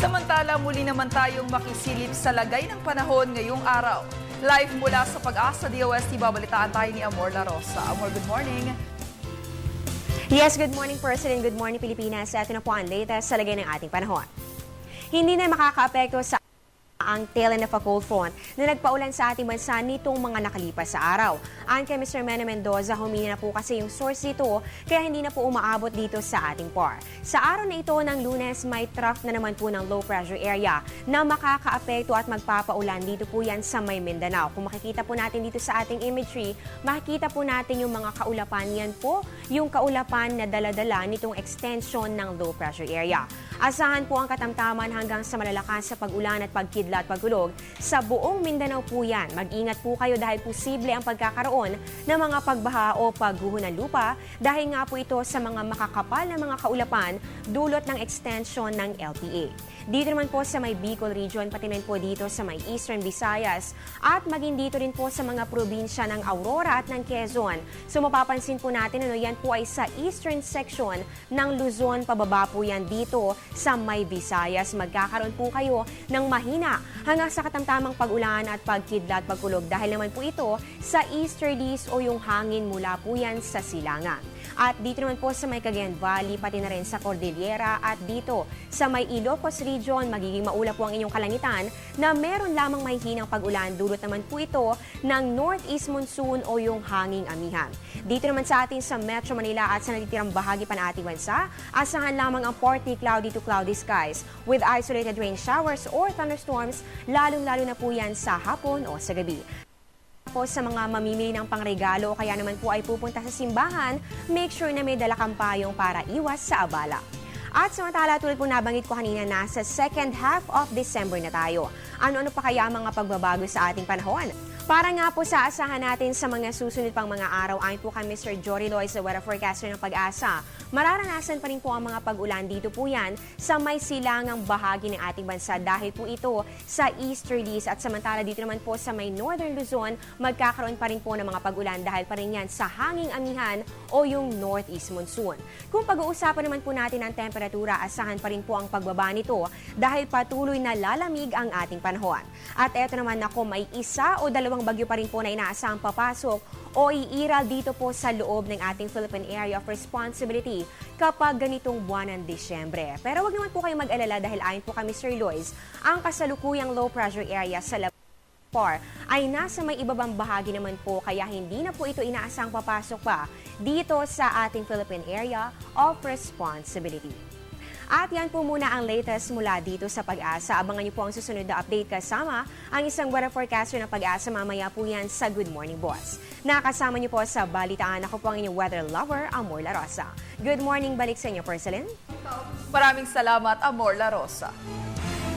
Samantala, muli naman tayong makisilip sa lagay ng panahon ngayong araw. Live mula sa Pag-asa DOST, babalitaan tayo ni Amor La Rosa. Amor, good morning. Yes, good morning, President. Good morning, Pilipinas. Ito na po ang latest sa lagay ng ating panahon. Hindi na makakaapekto sa ang tail end of a cold front na nagpaulan sa ating bansa nitong mga nakalipas sa araw. Ayon kay Mr. Mena Mendoza, humina na po kasi yung source nito kaya hindi na po umaabot dito sa ating PAR. Sa araw na ito ng Lunes, may trough na naman po ng low pressure area na makakaapekto at magpapaulan dito po yan sa may Mindanao. Kung makikita po natin dito sa ating imagery, makikita po natin yung mga kaulapan. Yan po yung kaulapan na dala-dala nitong extension ng low pressure area. Asahan po ang katamtaman hanggang sa malalakas sa pag-ulan at pagkidlat at pagkulog sa buong Mindanao po yan. Mag-ingat po kayo dahil posible ang pagkakaroon ng mga pagbaha o pagguho ng lupa dahil nga po ito sa mga makakapal na mga kaulapan dulot ng extension ng LPA. Dito naman po sa may Bicol region, pati rin po dito sa may Eastern Visayas at maging dito rin po sa mga probinsya ng Aurora at ng Quezon. So mapapansin po natin, yan po ay sa Eastern section ng Luzon, pababa po yan dito sa may Visayas. Magkakaroon po kayo ng mahina hanggang sa katamtamang pag-ulan at pagkidlat, pagkulog dahil naman po ito sa easterlies o yung hangin mula po yan sa silangan. At dito naman po sa may Cagayan Valley, pati na rin sa Cordillera at dito sa may Ilocos region, magiging maulap po ang inyong kalangitan na meron lamang mahihinang pag-ulan. Dulot naman po ito ng northeast monsoon o yung hanging amihan. Dito naman sa atin sa Metro Manila at sa natitirang bahagi pa ng ating bansa, asahan lamang ang partly cloudy to cloudy skies with isolated rain showers or thunderstorms, lalong-lalo na po yan sa hapon o sa gabi. Po sa mga mamimili ng pangregalo o kaya naman po ay pupunta sa simbahan, make sure na may dala kang payong para iwas sa abala. At samantala, tulad po nabanggit ko kanina, nasa second half of December na tayo. Ano-ano pa kaya mga pagbabago sa ating panahon? Para nga po sa asahan natin sa mga susunod pang mga araw, ayon po kay Mr. Jory Lois, weather forecaster ng Pag-asa, mararanasan pa rin po ang mga pag-ulan dito po yan sa may silangang bahagi ng ating bansa dahil po ito sa easterlies at samantala dito naman po sa may northern Luzon, magkakaroon pa rin po ng mga pag-ulan dahil pa rin yan sa hanging amihan o yung northeast monsoon. Kung pag-uusapan naman po natin ang temperatura, asahan pa rin po ang pagbaba nito dahil patuloy na lalamig ang ating panahon. At eto naman ako, may isa o dalawang bagyo pa rin po na inaasahang papasok o iiral dito po sa loob ng ating Philippine Area of Responsibility kapag ganitong buwan ng Disyembre. Pero wag naman po kayo mag-alala dahil ayon po kay Mr. Lois, ang kasalukuyang low pressure area sa PAR ay nasa may ibabang bahagi naman po kaya hindi na po ito inaasahang papasok pa dito sa ating Philippine Area of Responsibility. At yan po muna ang latest mula dito sa Pag-asa. Abangan niyo po ang susunod na update kasama ang isang weather forecaster ng Pag-asa mamaya po yan sa Good Morning Boss. Nakasama niyo po sa balitaan. Ako po ang inyong weather lover, Amor La Rosa. Good morning, balik sa inyo, Porcelain. Maraming salamat, Amor La Rosa.